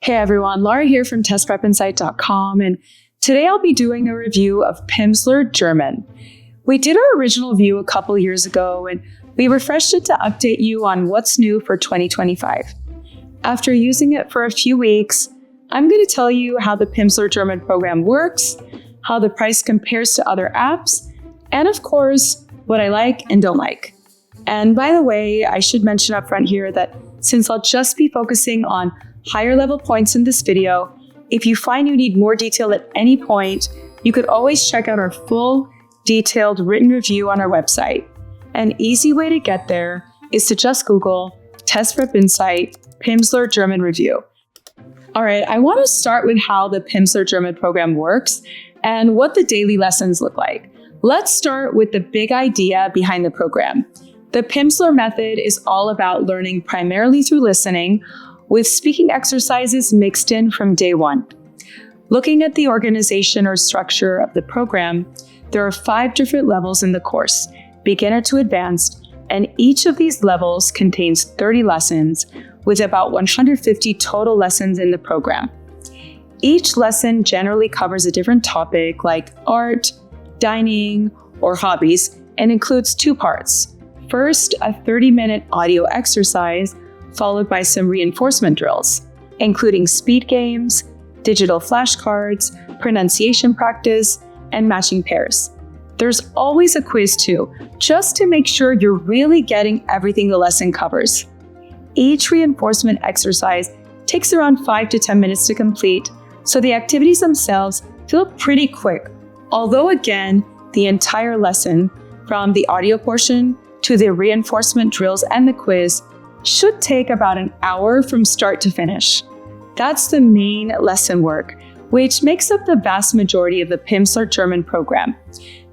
Hey everyone, Laura here from testprepinsight.com, and today I'll be doing a review of Pimsleur German. We did our original view a couple years ago, and we refreshed it to update you on what's new for 2025. After using it for a few weeks, I'm going to tell you how the Pimsleur German program works, how the price compares to other apps, and of course, what I like and don't like. And by the way, I should mention up front here that since I'll just be focusing on higher level points in this video, if you find you need more detail at any point, you could always check out our full, detailed written review on our website. An easy way to get there is to just Google Test Prep Insight Pimsleur German Review. All right, I want to start with how the Pimsleur German program works and what the daily lessons look like. Let's start with the big idea behind the program. The Pimsleur method is all about learning primarily through listening, with speaking exercises mixed in from day one. Looking at the organization or structure of the program, there are 5 different levels in the course, beginner to advanced, and each of these levels contains 30 lessons, with about 150 total lessons in the program. Each lesson generally covers a different topic like art, dining, or hobbies, and includes 2 parts. First, a 30-minute audio exercise, followed by some reinforcement drills, including speed games, digital flashcards, pronunciation practice, and matching pairs. There's always a quiz too, just to make sure you're really getting everything the lesson covers. Each reinforcement exercise takes around 5 to 10 minutes to complete, so the activities themselves feel pretty quick. Although again, the entire lesson, from the audio portion to the reinforcement drills and the quiz, should take about an hour from start to finish. That's the main lesson work, which makes up the vast majority of the Pimsleur German program.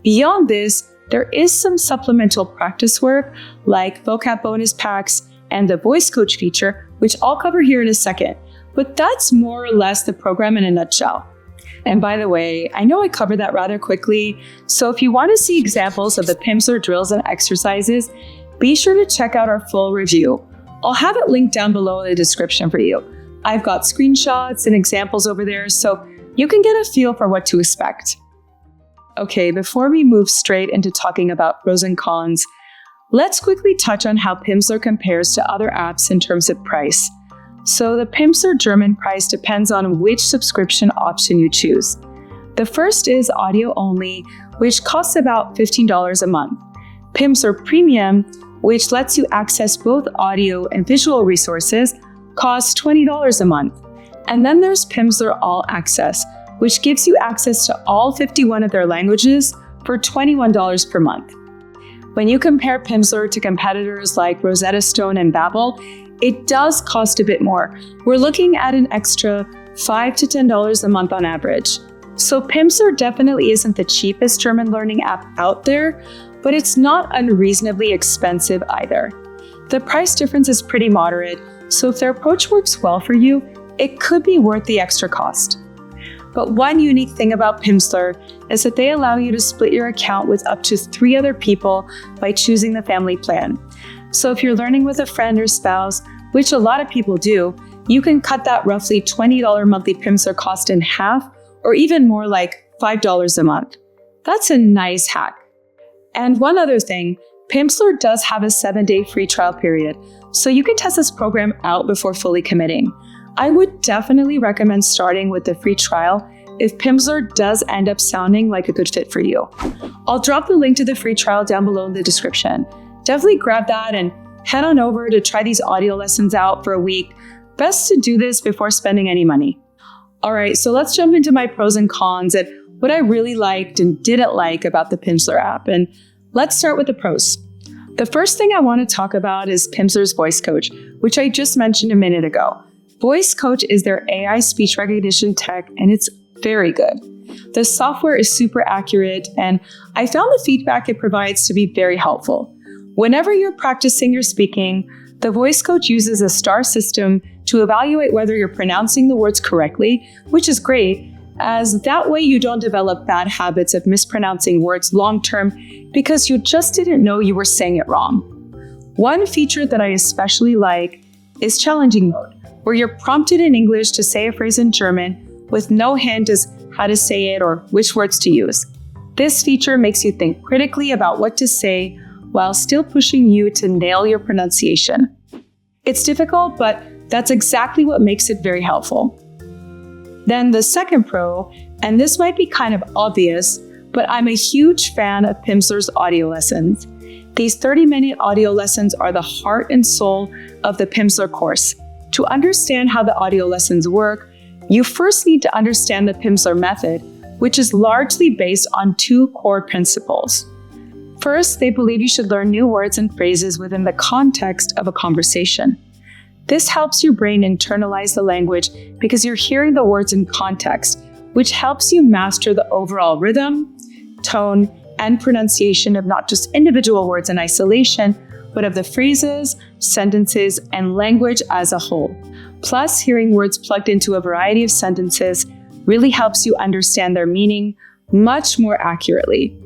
Beyond this, there is some supplemental practice work like vocab bonus packs and the voice coach feature, which I'll cover here in a second, but that's more or less the program in a nutshell. And by the way, I know I covered that rather quickly, so if you want to see examples of the Pimsleur drills and exercises, be sure to check out our full review. I'll have it linked down below in the description for you. I've got screenshots and examples over there, so you can get a feel for what to expect. Okay, before we move straight into talking about pros and cons, let's quickly touch on how Pimsleur compares to other apps in terms of price. So the Pimsleur German price depends on which subscription option you choose. The first is audio only, which costs about $15 a month. Pimsleur Premium, which lets you access both audio and visual resources, costs $20 a month. And then there's Pimsleur All Access, which gives you access to all 51 of their languages for $21 per month. When you compare Pimsleur to competitors like Rosetta Stone and Babbel, it does cost a bit more. We're looking at an extra $5 to $10 a month on average. So Pimsleur definitely isn't the cheapest German learning app out there, but it's not unreasonably expensive either. The price difference is pretty moderate, so if their approach works well for you, it could be worth the extra cost. But one unique thing about Pimsleur is that they allow you to split your account with up to 3 other people by choosing the family plan. So if you're learning with a friend or spouse, which a lot of people do, you can cut that roughly $20 monthly Pimsleur cost in half, or even more, like $5 a month. That's a nice hack. And one other thing, Pimsleur does have a 7-day free trial period, so you can test this program out before fully committing. I would definitely recommend starting with the free trial if Pimsleur does end up sounding like a good fit for you. I'll drop the link to the free trial down below in the description. Definitely grab that and head on over to try these audio lessons out for a week. Best to do this before spending any money. All right, so let's jump into my pros and cons and what I really liked and didn't like about the Pimsleur app. And let's start with the pros. The first thing I want to talk about is Pimsleur's voice coach, which I just mentioned a minute ago. Voice coach is their AI speech recognition tech, and it's very good. The software is super accurate, and I found the feedback it provides to be very helpful. Whenever you're practicing your speaking, the voice coach uses a star system to evaluate whether you're pronouncing the words correctly, which is great, as that way you don't develop bad habits of mispronouncing words long-term because you just didn't know you were saying it wrong. One feature that I especially like is challenging mode, where you're prompted in English to say a phrase in German with no hint as how to say it or which words to use. This feature makes you think critically about what to say while still pushing you to nail your pronunciation. It's difficult, but that's exactly what makes it very helpful. Then the second pro, and this might be kind of obvious, but I'm a huge fan of Pimsleur's audio lessons. These 30-minute audio lessons are the heart and soul of the Pimsleur course. To understand how the audio lessons work, you first need to understand the Pimsleur method, which is largely based on two core principles. First, they believe you should learn new words and phrases within the context of a conversation. This helps your brain internalize the language because you're hearing the words in context, which helps you master the overall rhythm, tone, and pronunciation of not just individual words in isolation, but of the phrases, sentences, and language as a whole. Plus, hearing words plugged into a variety of sentences really helps you understand their meaning much more accurately.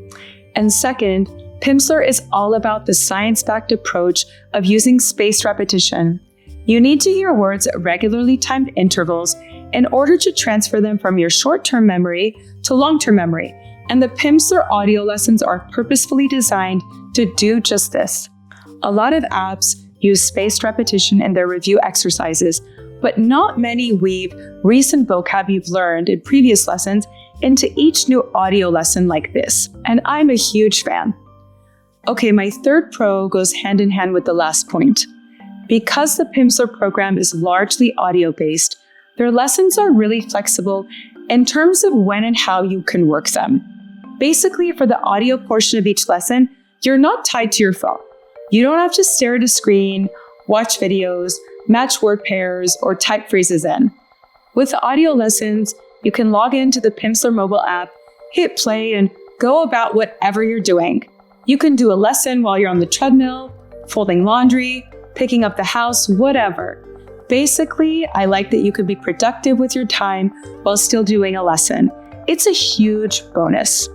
And second, Pimsleur is all about the science-backed approach of using spaced repetition. You need to hear words at regularly timed intervals in order to transfer them from your short-term memory to long-term memory, and the Pimsleur audio lessons are purposefully designed to do just this. A lot of apps use spaced repetition in their review exercises, but not many weave recent vocab you've learned in previous lessons into each new audio lesson like this, and I'm a huge fan. Okay, my third pro goes hand in hand with the last point. Because the Pimsleur program is largely audio-based, their lessons are really flexible in terms of when and how you can work them. Basically, for the audio portion of each lesson, you're not tied to your phone. You don't have to stare at a screen, watch videos, match word pairs, or type phrases in. With the audio lessons, you can log into the Pimsleur mobile app, hit play, and go about whatever you're doing. You can do a lesson while you're on the treadmill, folding laundry, picking up the house, whatever. Basically, I like that you can be productive with your time while still doing a lesson. It's a huge bonus.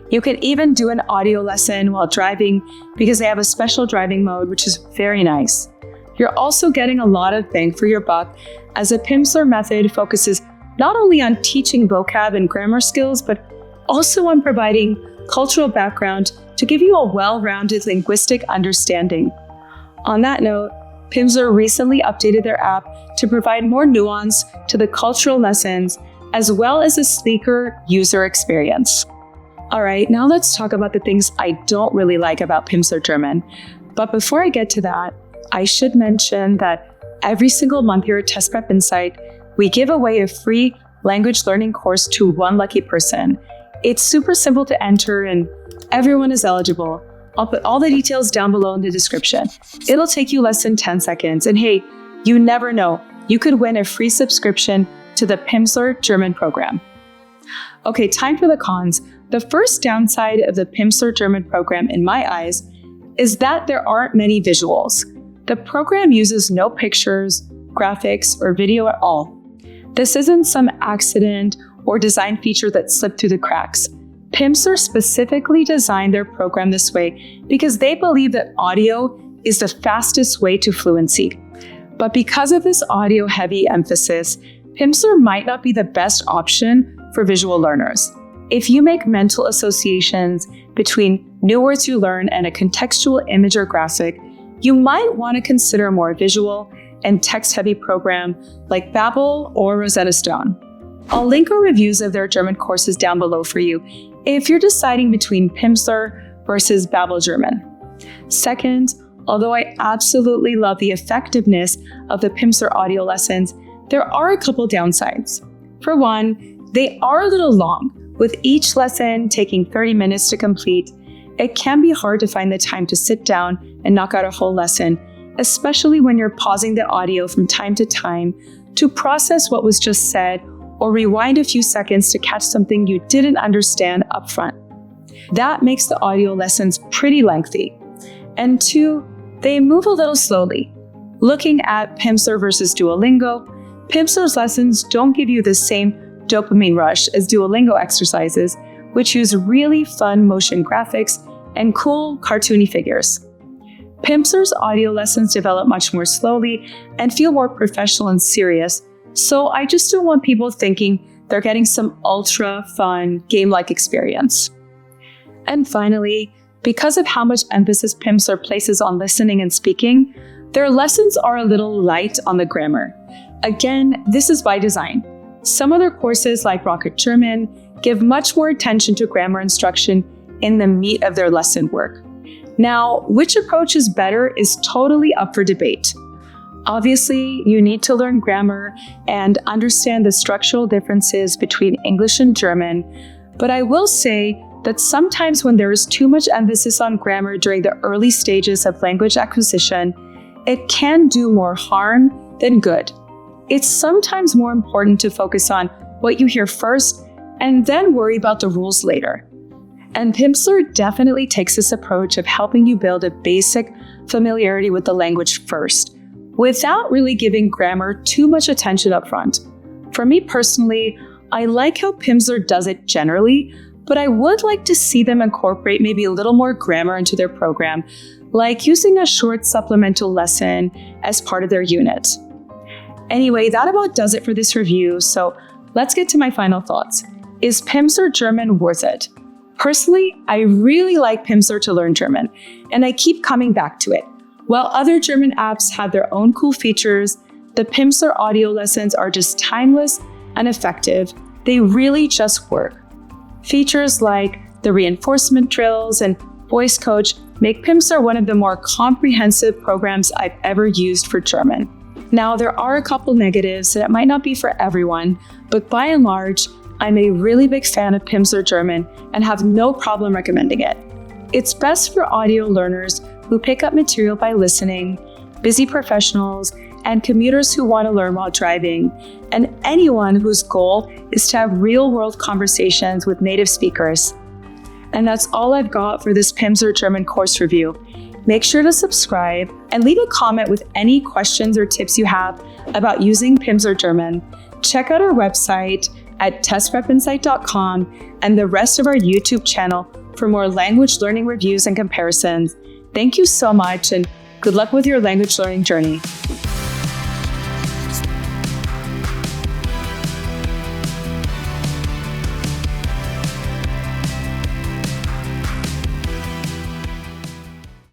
You can even do an audio lesson while driving because they have a special driving mode, which is very nice. You're also getting a lot of bang for your buck as the Pimsleur method focuses not only on teaching vocab and grammar skills, but also on providing cultural background to give you a well-rounded linguistic understanding. On that note, Pimsleur recently updated their app to provide more nuance to the cultural lessons, as well as a sleeker user experience. All right, now let's talk about the things I don't really like about Pimsleur German. But before I get to that, I should mention that every single month here at Test Prep Insight, we give away a free language learning course to one lucky person. It's super simple to enter and everyone is eligible. I'll put all the details down below in the description. It'll take you less than 10 seconds. And hey, you never know, you could win a free subscription to the Pimsleur German program. Okay, time for the cons. The first downside of the Pimsleur German program, in my eyes, is that there aren't many visuals. The program uses no pictures, graphics, or video at all. This isn't some accident or design feature that slipped through the cracks. Pimsleur specifically designed their program this way because they believe that audio is the fastest way to fluency. But because of this audio-heavy emphasis, Pimsleur might not be the best option for visual learners. If you make mental associations between new words you learn and a contextual image or graphic, you might want to consider a more visual and text-heavy program like Babbel or Rosetta Stone. I'll link our reviews of their German courses down below for you if you're deciding between Pimsleur versus Babbel German. Second, although I absolutely love the effectiveness of the Pimsleur audio lessons, there are a couple downsides. For one, they are a little long, with each lesson taking 30 minutes to complete. It can be hard to find the time to sit down and knock out a whole lesson, especially when you're pausing the audio from time to time to process what was just said or rewind a few seconds to catch something you didn't understand up front. That makes the audio lessons pretty lengthy. And two, they move a little slowly. Looking at Pimsleur versus Duolingo, Pimsleur's lessons don't give you the same dopamine rush as Duolingo exercises, which use really fun motion graphics and cool cartoony figures. Pimsleur's audio lessons develop much more slowly and feel more professional and serious, so I just don't want people thinking they're getting some ultra fun game-like experience. And finally, because of how much emphasis Pimsleur places on listening and speaking, their lessons are a little light on the grammar. Again, this is by design. Some other courses like Rocket German give much more attention to grammar instruction in the meat of their lesson work. Now, which approach is better is totally up for debate. Obviously, you need to learn grammar and understand the structural differences between English and German, but I will say that sometimes when there is too much emphasis on grammar during the early stages of language acquisition, it can do more harm than good. It's sometimes more important to focus on what you hear first and then worry about the rules later. And Pimsleur definitely takes this approach of helping you build a basic familiarity with the language first, without really giving grammar too much attention up front. For me personally, I like how Pimsleur does it generally, but I would like to see them incorporate maybe a little more grammar into their program, like using a short supplemental lesson as part of their unit. Anyway, that about does it for this review, so let's get to my final thoughts. Is Pimsleur German worth it? Personally, I really like Pimsleur to learn German, and I keep coming back to it. While other German apps have their own cool features, the Pimsleur audio lessons are just timeless and effective. They really just work. Features like the reinforcement drills and voice coach make Pimsleur one of the more comprehensive programs I've ever used for German. Now, there are a couple negatives that it might not be for everyone, but by and large, I'm a really big fan of Pimsleur German and have no problem recommending it. It's best for audio learners who pick up material by listening, busy professionals, and commuters who want to learn while driving, and anyone whose goal is to have real-world conversations with native speakers. And that's all I've got for this Pimsleur German course review. Make sure to subscribe and leave a comment with any questions or tips you have about using Pimsleur German. Check out our website at testprepinsight.com and the rest of our YouTube channel for more language learning reviews and comparisons. Thank you so much, and good luck with your language learning journey.